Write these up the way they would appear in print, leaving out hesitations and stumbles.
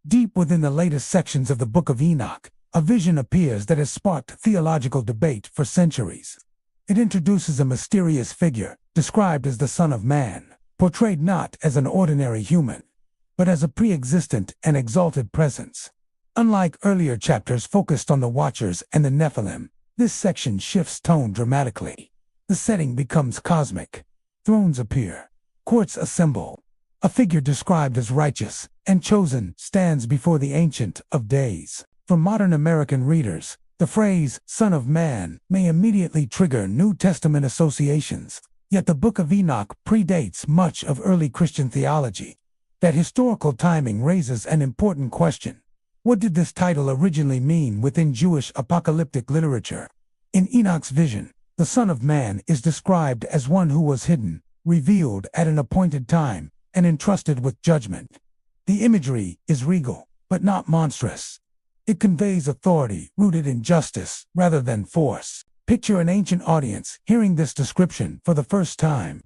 Deep within the latest sections of the Book of Enoch, a vision appears that has sparked theological debate for centuries. It introduces a mysterious figure, described as the Son of Man, portrayed not as an ordinary human, but as a pre-existent and exalted presence. Unlike earlier chapters focused on the Watchers and the Nephilim, this section shifts tone dramatically. The setting becomes cosmic. Thrones appear. Courts assemble. A figure described as righteous and chosen stands before the Ancient of Days. For modern American readers, the phrase Son of Man may immediately trigger New Testament associations, yet the Book of Enoch predates much of early Christian theology. That historical timing raises an important question. What did this title originally mean within Jewish apocalyptic literature? In Enoch's vision, the Son of Man is described as one who was hidden, revealed at an appointed time, and entrusted with judgment. The imagery is regal, but not monstrous. It conveys authority rooted in justice rather than force. Picture an ancient audience hearing this description for the first time.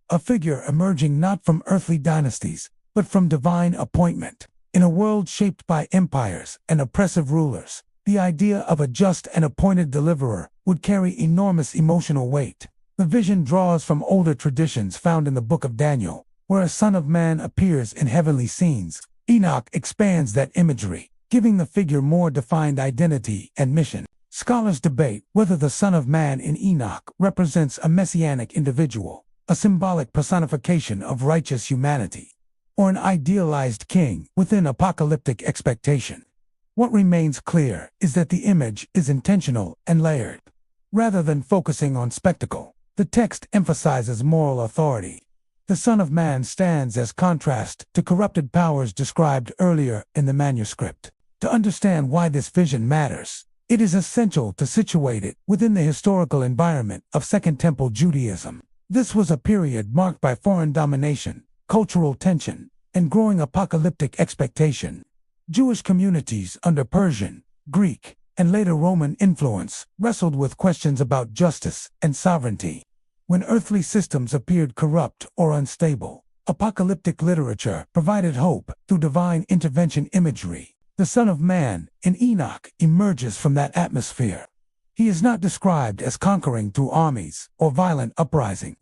A figure emerging not from earthly dynasties, but from divine appointment. In a world shaped by empires and oppressive rulers, the idea of a just and appointed deliverer would carry enormous emotional weight. The vision draws from older traditions found in the Book of Daniel, where a Son of Man appears in heavenly scenes. Enoch expands that imagery, giving the figure more defined identity and mission. Scholars debate whether the Son of Man in Enoch represents a messianic individual, a symbolic personification of righteous humanity, or an idealized king within apocalyptic expectation. What remains clear is that the image is intentional and layered. Rather than focusing on spectacle, the text emphasizes moral authority. The Son of Man stands as contrast to corrupted powers described earlier in the manuscript. To understand why this vision matters, it is essential to situate it within the historical environment of Second Temple Judaism. This was a period marked by foreign domination, cultural tension, and growing apocalyptic expectation. Jewish communities under Persian, Greek, and later Roman influence wrestled with questions about justice and sovereignty. When earthly systems appeared corrupt or unstable, apocalyptic literature provided hope through divine intervention imagery. The Son of Man in Enoch emerges from that atmosphere. He is not described as conquering through armies or violent uprising.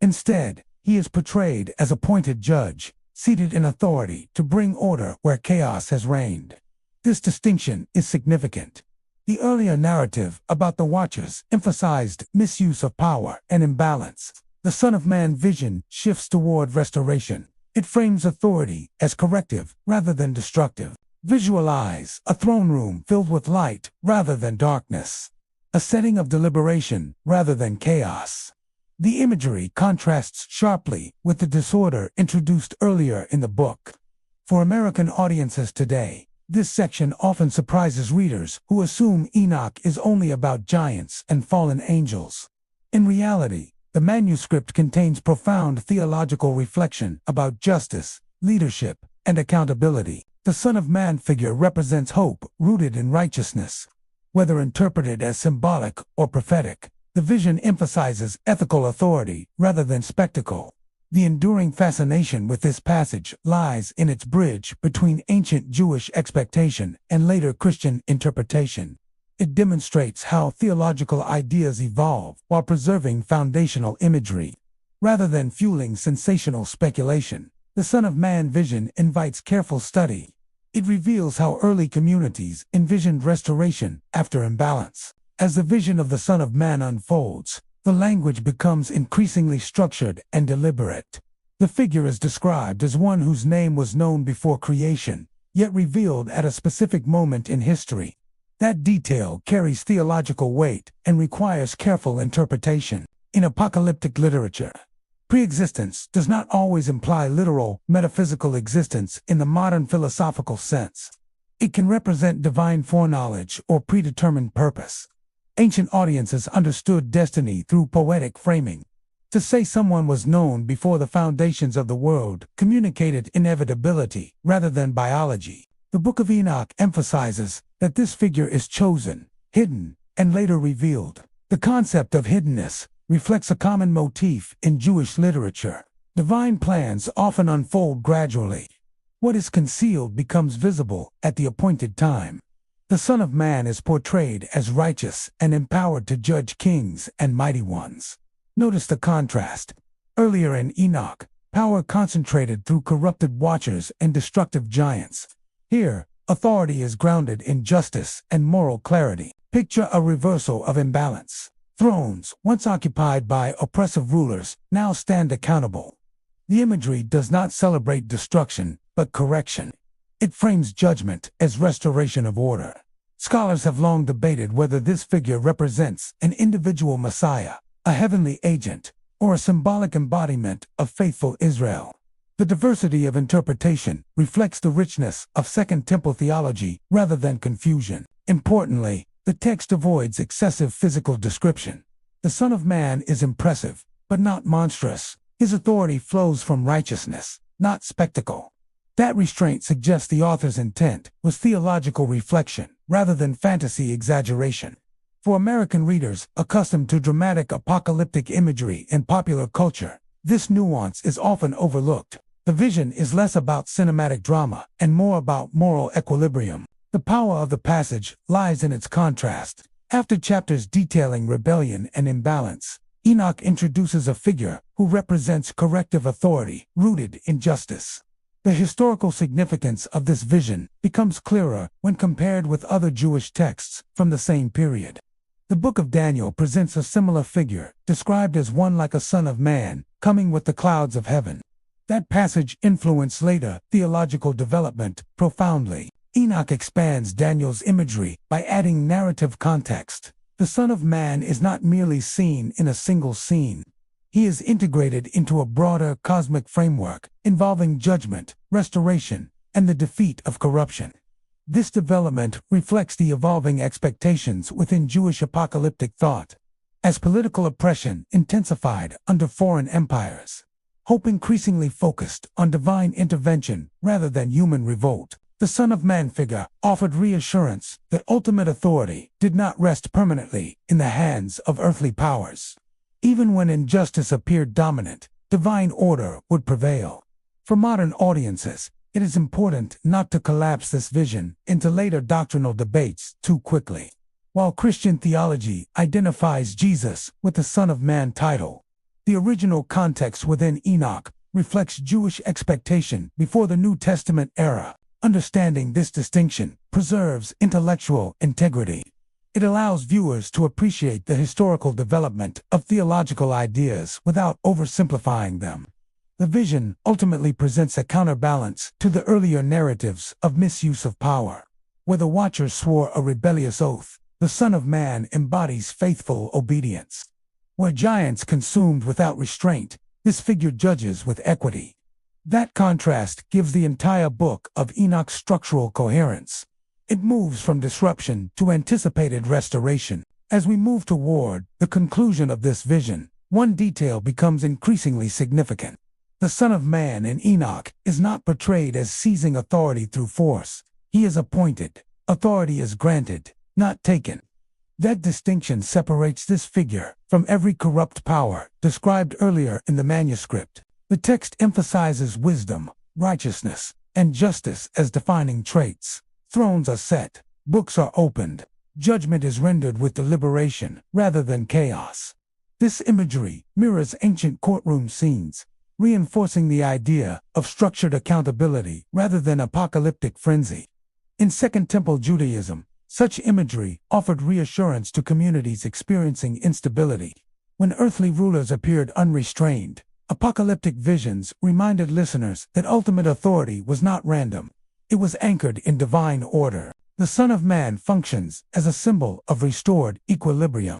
Instead, he is portrayed as appointed judge, seated in authority to bring order where chaos has reigned. This distinction is significant. The earlier narrative about the Watchers emphasized misuse of power and imbalance. The Son of Man vision shifts toward restoration. It frames authority as corrective rather than destructive. Visualize a throne room filled with light rather than darkness. A setting of deliberation rather than chaos. The imagery contrasts sharply with the disorder introduced earlier in the book. For American audiences today, this section often surprises readers who assume Enoch is only about giants and fallen angels. In reality, the manuscript contains profound theological reflection about justice, leadership, and accountability. The Son of Man figure represents hope rooted in righteousness. Whether interpreted as symbolic or prophetic, the vision emphasizes ethical authority rather than spectacle. The enduring fascination with this passage lies in its bridge between ancient Jewish expectation and later Christian interpretation. It demonstrates how theological ideas evolve while preserving foundational imagery. Rather than fueling sensational speculation, the Son of Man vision invites careful study. It reveals how early communities envisioned restoration after imbalance. As the vision of the Son of Man unfolds, the language becomes increasingly structured and deliberate. The figure is described as one whose name was known before creation, yet revealed at a specific moment in history. That detail carries theological weight and requires careful interpretation. In apocalyptic literature, pre-existence does not always imply literal, metaphysical existence in the modern philosophical sense. It can represent divine foreknowledge or predetermined purpose. Ancient audiences understood destiny through poetic framing. To say someone was known before the foundations of the world communicated inevitability rather than biology. The Book of Enoch emphasizes that this figure is chosen, hidden, and later revealed. The concept of hiddenness reflects a common motif in Jewish literature. Divine plans often unfold gradually. What is concealed becomes visible at the appointed time. The Son of Man is portrayed as righteous and empowered to judge kings and mighty ones. Notice the contrast. Earlier in Enoch, power concentrated through corrupted watchers and destructive giants. Here, authority is grounded in justice and moral clarity. Picture a reversal of imbalance. Thrones, once occupied by oppressive rulers, now stand accountable. The imagery does not celebrate destruction, but correction. It frames judgment as restoration of order. Scholars have long debated whether this figure represents an individual Messiah, a heavenly agent, or a symbolic embodiment of faithful Israel. The diversity of interpretation reflects the richness of Second Temple theology rather than confusion. Importantly, the text avoids excessive physical description. The Son of Man is impressive, but not monstrous. His authority flows from righteousness, not spectacle. That restraint suggests the author's intent was theological reflection rather than fantasy exaggeration. For American readers accustomed to dramatic apocalyptic imagery in popular culture, this nuance is often overlooked. The vision is less about cinematic drama and more about moral equilibrium. The power of the passage lies in its contrast. After chapters detailing rebellion and imbalance, Enoch introduces a figure who represents corrective authority rooted in justice. The historical significance of this vision becomes clearer when compared with other Jewish texts from the same period. The Book of Daniel presents a similar figure, described as one like a son of man, coming with the clouds of heaven. That passage influenced later theological development profoundly. Enoch expands Daniel's imagery by adding narrative context. The Son of Man is not merely seen in a single scene. He is integrated into a broader cosmic framework involving judgment, restoration, and the defeat of corruption. This development reflects the evolving expectations within Jewish apocalyptic thought. As political oppression intensified under foreign empires, hope increasingly focused on divine intervention rather than human revolt. The Son of Man figure offered reassurance that ultimate authority did not rest permanently in the hands of earthly powers. Even when injustice appeared dominant, divine order would prevail. For modern audiences, it is important not to collapse this vision into later doctrinal debates too quickly. While Christian theology identifies Jesus with the Son of Man title, the original context within Enoch reflects Jewish expectation before the New Testament era. Understanding this distinction preserves intellectual integrity. It allows viewers to appreciate the historical development of theological ideas without oversimplifying them. The vision ultimately presents a counterbalance to the earlier narratives of misuse of power. Where the Watchers swore a rebellious oath, the Son of Man embodies faithful obedience. Where giants consumed without restraint, this figure judges with equity. That contrast gives the entire Book of Enoch structural coherence. It moves from disruption to anticipated restoration. As we move toward the conclusion of this vision, one detail becomes increasingly significant. The Son of Man in Enoch is not portrayed as seizing authority through force. He is appointed. Authority is granted, not taken. That distinction separates this figure from every corrupt power described earlier in the manuscript. The text emphasizes wisdom, righteousness, and justice as defining traits. Thrones are set, books are opened, judgment is rendered with deliberation rather than chaos. This imagery mirrors ancient courtroom scenes, reinforcing the idea of structured accountability rather than apocalyptic frenzy. In Second Temple Judaism, such imagery offered reassurance to communities experiencing instability. When earthly rulers appeared unrestrained, apocalyptic visions reminded listeners that ultimate authority was not random. It was anchored in divine order. The Son of Man functions as a symbol of restored equilibrium.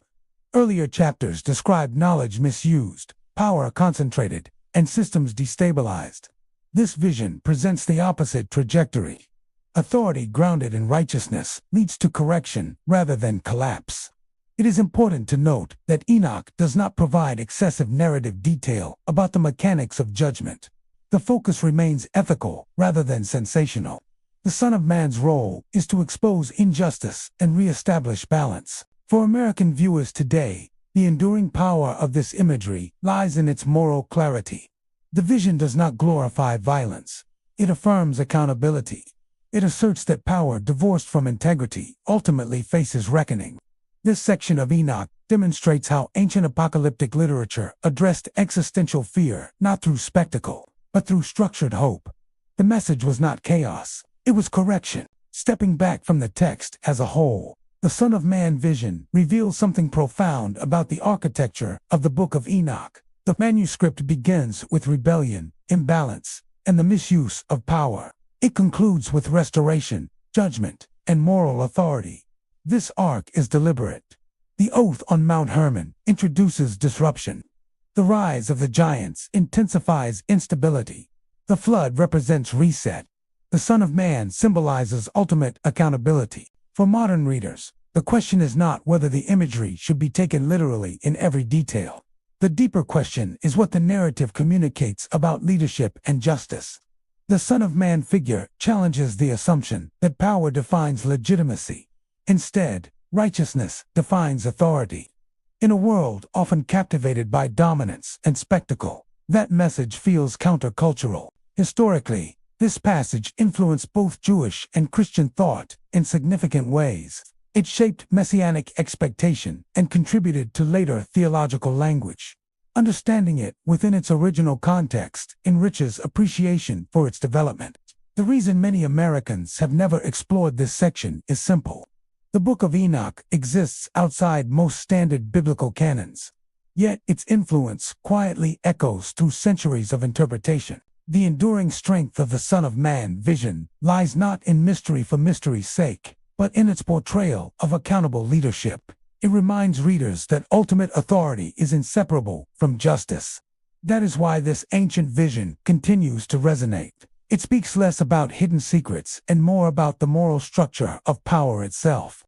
Earlier chapters described knowledge misused, power concentrated, and systems destabilized. This vision presents the opposite trajectory. Authority grounded in righteousness leads to correction rather than collapse. It is important to note that Enoch does not provide excessive narrative detail about the mechanics of judgment. The focus remains ethical rather than sensational. The Son of Man's role is to expose injustice and reestablish balance. For American viewers today, the enduring power of this imagery lies in its moral clarity. The vision does not glorify violence. It affirms accountability. It asserts that power divorced from integrity ultimately faces reckoning. This section of Enoch demonstrates how ancient apocalyptic literature addressed existential fear not through spectacle, but through structured hope. The message was not chaos, it was correction. Stepping back from the text as a whole, the Son of Man vision reveals something profound about the architecture of the Book of Enoch. The manuscript begins with rebellion, imbalance, and the misuse of power. It concludes with restoration, judgment, and moral authority. This arc is deliberate. The oath on Mount Hermon introduces disruption. The rise of the giants intensifies instability. The flood represents reset. The Son of Man symbolizes ultimate accountability. For modern readers, the question is not whether the imagery should be taken literally in every detail. The deeper question is what the narrative communicates about leadership and justice. The Son of Man figure challenges the assumption that power defines legitimacy. Instead, righteousness defines authority. In a world often captivated by dominance and spectacle, that message feels countercultural. Historically, this passage influenced both Jewish and Christian thought in significant ways. It shaped messianic expectation and contributed to later theological language. Understanding it within its original context enriches appreciation for its development. The reason many Americans have never explored this section is simple. The Book of Enoch exists outside most standard biblical canons. Yet its influence quietly echoes through centuries of interpretation. The enduring strength of the Son of Man vision lies not in mystery for mystery's sake, but in its portrayal of accountable leadership. It reminds readers that ultimate authority is inseparable from justice. That is why this ancient vision continues to resonate. It speaks less about hidden secrets and more about the moral structure of power itself.